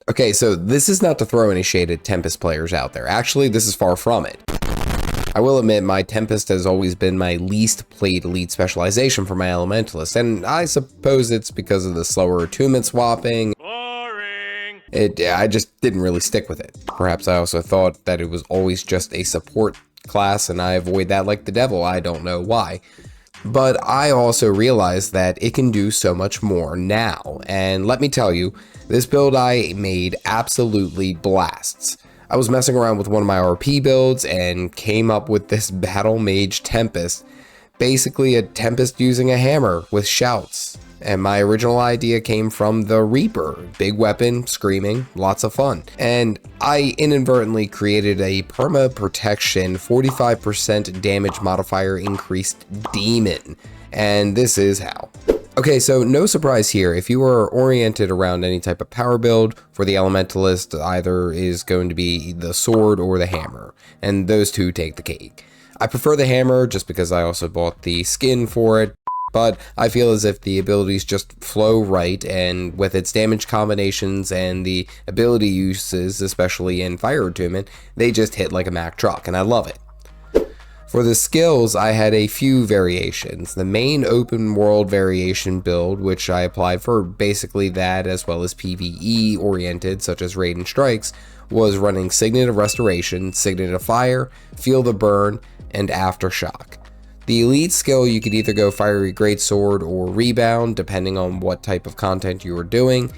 Okay, so this is not to throw any shade at Tempest players out there. Actually, this is far from it. I will admit my Tempest has always been my least played elite specialization for my Elementalist, and I suppose it's because of the slower attunement swapping. Boring! I just didn't really stick with it. Perhaps I also thought that it was always just a support class and I avoid that like the devil. I don't know why. But I also realized that it can do so much more now, and let me tell you, this build I made absolutely blasts. I was messing around with one of my RP builds and came up with this Battle Mage Tempest, basically a Tempest using a hammer with shouts. And my original idea came from the Reaper, big weapon, screaming, lots of fun. And I inadvertently created a perma protection 45% damage modifier increased demon, and this is how. Okay, so no surprise here, if you are oriented around any type of power build, for the Elementalist either is going to be the sword or the hammer, and those two take the cake. I prefer the hammer just because I also bought the skin for it, but I feel as if the abilities just flow right, and with its damage combinations and the ability uses, especially in fire attunement, they just hit like a Mack truck, and I love it. For the skills, I had a few variations. The main open world variation build, which I applied for basically that as well as PvE oriented, such as raid and strikes, was running Signet of Restoration, Signet of Fire, Field of Burn, and Aftershock. The elite skill, you could either go Fiery Greatsword or Rebound, depending on what type of content you were doing.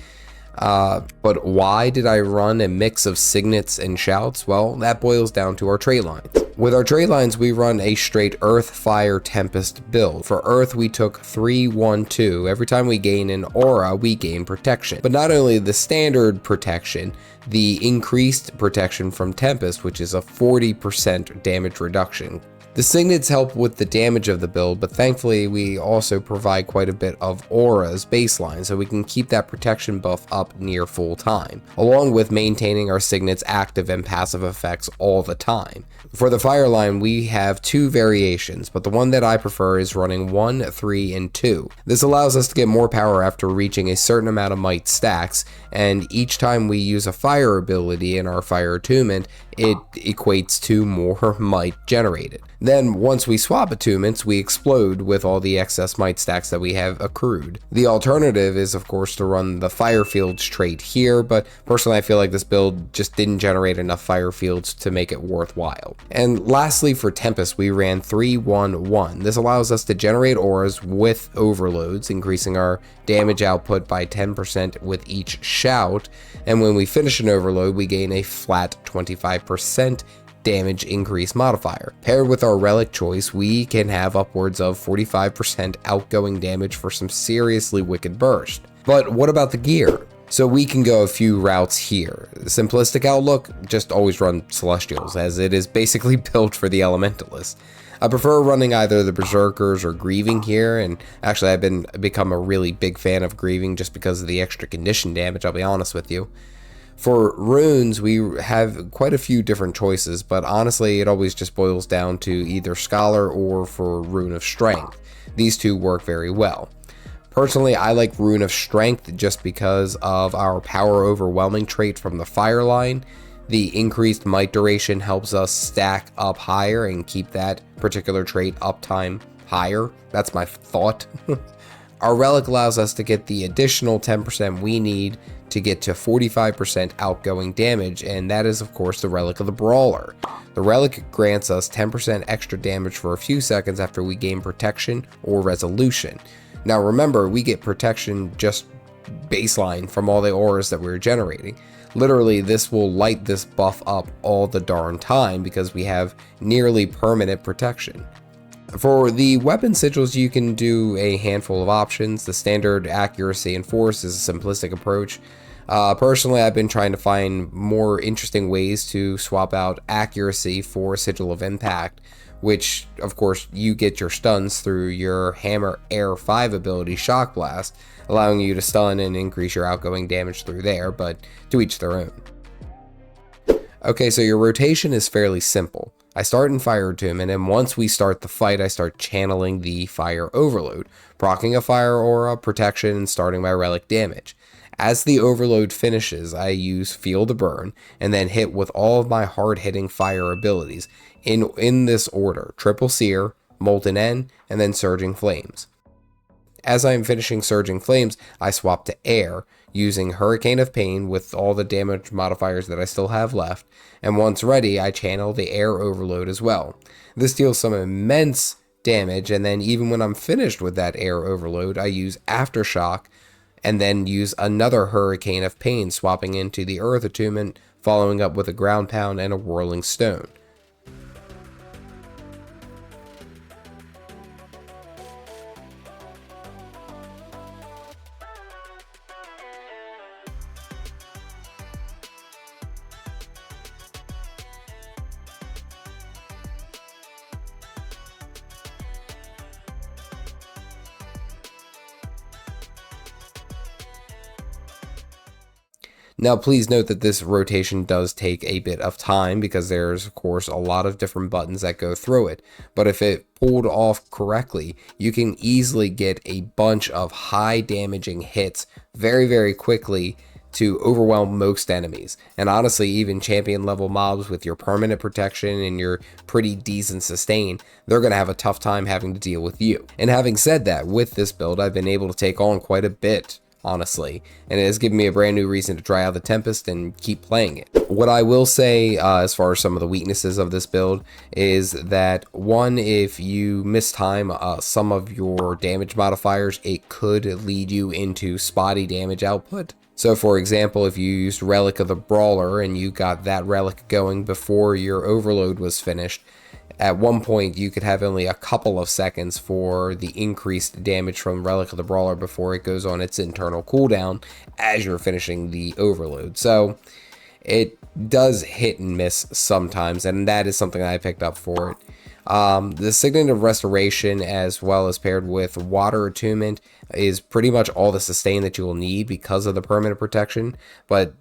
But why did I run a mix of signets and shouts? Well, that boils down to our Traitlines. With our Traitlines, we run a straight Earth, Fire, Tempest build. For Earth, we took 3-1-2. Every time we gain an aura, we gain protection. But not only the standard protection, the increased protection from Tempest, which is a 40% damage reduction. The signets help with the damage of the build, but thankfully we also provide quite a bit of auras baseline, so we can keep that protection buff up near full time, along with maintaining our signets active and passive effects all the time. For the fire line, we have two variations, but the one that I prefer is running 1, 3, and 2. This allows us to get more power after reaching a certain amount of might stacks, and each time we use a fire ability in our fire attunement, it equates to more might generated. Then once we swap attunements, we explode with all the excess might stacks that we have accrued. The alternative is of course to run the fire fields trait here, but personally I feel like this build just didn't generate enough fire fields to make it worthwhile. And lastly, for Tempest, we ran 3-1-1. This allows us to generate auras with overloads, increasing our damage output by 10% with each shout, and when we finish an overload we gain a flat 25% damage increase modifier. Paired with our relic choice, we can have upwards of 45% outgoing damage for some seriously wicked burst. But what about the gear? So we can go a few routes here. The simplistic outlook, just always run Celestials, as it is basically built for the Elementalist. I prefer running either the Berserkers or Grieving here, and actually I've become a really big fan of Grieving just because of the extra condition damage, I'll be honest with you. For runes, we have quite a few different choices, but honestly it always just boils down to either Scholar or for Rune of Strength. These two work very well. Personally, I like Rune of Strength just because of our Power Overwhelming trait from the Fire line. The increased might duration helps us stack up higher and keep that particular trait uptime higher. That's my thought. Our relic allows us to get the additional 10% we need to get to 45% outgoing damage, and that is of course the relic of the Brawler. The relic grants us 10% extra damage for a few seconds after we gain protection or resolution. Now remember, we get protection just baseline from all the auras that we're generating. Literally, this will light this buff up all the darn time because we have nearly permanent protection. For the weapon sigils, you can do a handful of options. The standard accuracy and force is a simplistic approach. Personally, I've been trying to find more interesting ways to swap out accuracy for Sigil of Impact, which of course you get your stuns through your Hammer Air 5 ability Shock Blast, allowing you to stun and increase your outgoing damage through there, but to each their own. Okay, so your rotation is fairly simple. I start in Fire Attunement, and once we start the fight, I start channeling the Fire Overload, proccing a Fire Aura, protection, and starting my relic damage. As the overload finishes, I use Feel the Burn and then hit with all of my hard-hitting fire abilities in this order: Triple Sear, Molten End, and then Surging Flames. As I am finishing Surging Flames, I swap to Air, using Hurricane of Pain with all the damage modifiers that I still have left, and once ready, I channel the Air Overload as well. This deals some immense damage, and then even when I'm finished with that Air Overload, I use Aftershock, and then use another Hurricane of Pain, swapping into the Earth Attunement, following up with a Ground Pound and a Whirling Stone. Now, please note that this rotation does take a bit of time because there's, of course, a lot of different buttons that go through it. But if it pulled off correctly, you can easily get a bunch of high damaging hits very, very quickly to overwhelm most enemies. And honestly, even champion level mobs with your permanent protection and your pretty decent sustain, they're going to have a tough time having to deal with you. And having said that, with this build, I've been able to take on quite a bit, honestly, and it has given me a brand new reason to try out the Tempest and keep playing it. What I will say as far as some of the weaknesses of this build is that, one, if you mistime some of your damage modifiers, it could lead you into spotty damage output. So for example, if you used Relic of the Brawler and you got that relic going before your overload was finished, at one point you could have only a couple of seconds for the increased damage from Relic of the Brawler before it goes on its internal cooldown as you're finishing the overload. So it does hit and miss sometimes, and that is something I picked up for it. The Signet of Restoration, as well as paired with Water Attunement, is pretty much all the sustain that you will need because of the permanent protection, but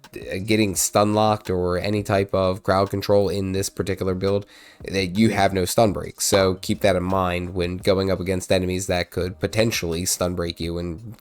getting stun locked or any type of crowd control in this particular build, you have no stun break, so keep that in mind when going up against enemies that could potentially stun break you and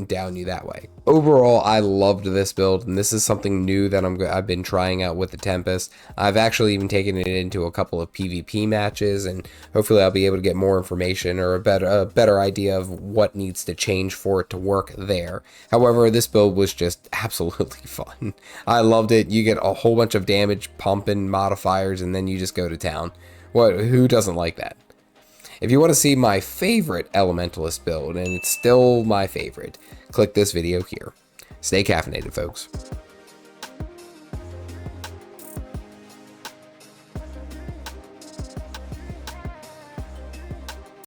down you that way. Overall, I loved this build, and this is something new that I've been trying out with the Tempest. I've actually even taken it into a couple of PvP matches, and hopefully I'll be able to get more information or a better idea of what needs to change for it to work there. However, this build was just absolutely fun. I loved it. You get a whole bunch of damage pumping modifiers, and then you just go to town. Who doesn't like that? If you want to see my favorite Elementalist build, and it's still my favorite, click this video here. Stay caffeinated, folks.